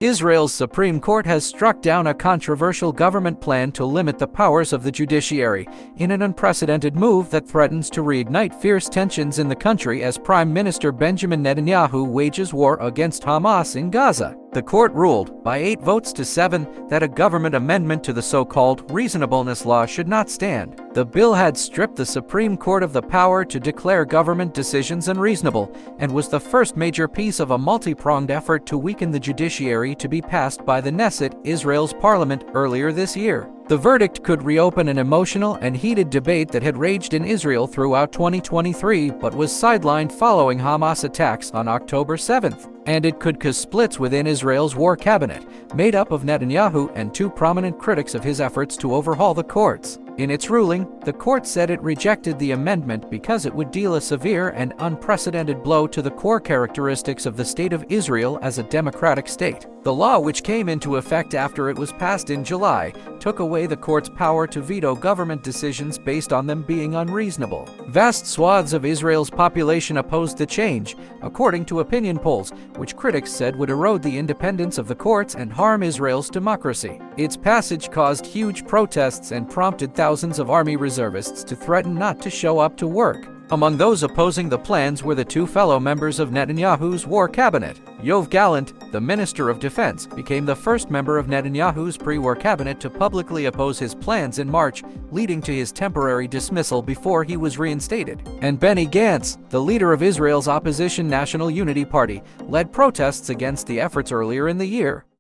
Israel's Supreme Court has struck down a controversial government plan to limit the powers of the judiciary, in an unprecedented move that threatens to reignite fierce tensions in the country as Prime Minister Benjamin Netanyahu wages war against Hamas in Gaza. The court ruled, by 8 votes to 7, that a government amendment to the so-called reasonableness law should not stand. The bill had stripped the Supreme Court of the power to declare government decisions unreasonable, and was the first major piece of a multi-pronged effort to weaken the judiciary to be passed by the Knesset, Israel's parliament, earlier this year. The verdict could reopen an emotional and heated debate that had raged in Israel throughout 2023 but was sidelined following Hamas attacks on October 7th. And it could cause splits within Israel's war cabinet, made up of Netanyahu and 2 prominent critics of his efforts to overhaul the courts. In its ruling, the court said it rejected the amendment because it would deal a severe and unprecedented blow to the core characteristics of the State of Israel as a democratic state. The law, which came into effect after it was passed in July, took away the court's power to veto government decisions based on them being unreasonable. Vast swaths of Israel's population opposed the change, according to opinion polls, which critics said would erode the independence of the courts and harm Israel's democracy. Its passage caused huge protests and prompted thousands of army reservists to threaten not to show up to work. Among those opposing the plans were the 2 fellow members of Netanyahu's war cabinet. Yoav Gallant, the Minister of Defense, became the first member of Netanyahu's pre-war cabinet to publicly oppose his plans in March, leading to his temporary dismissal before he was reinstated. And Benny Gantz, the leader of Israel's opposition National Unity Party, led protests against the efforts earlier in the year.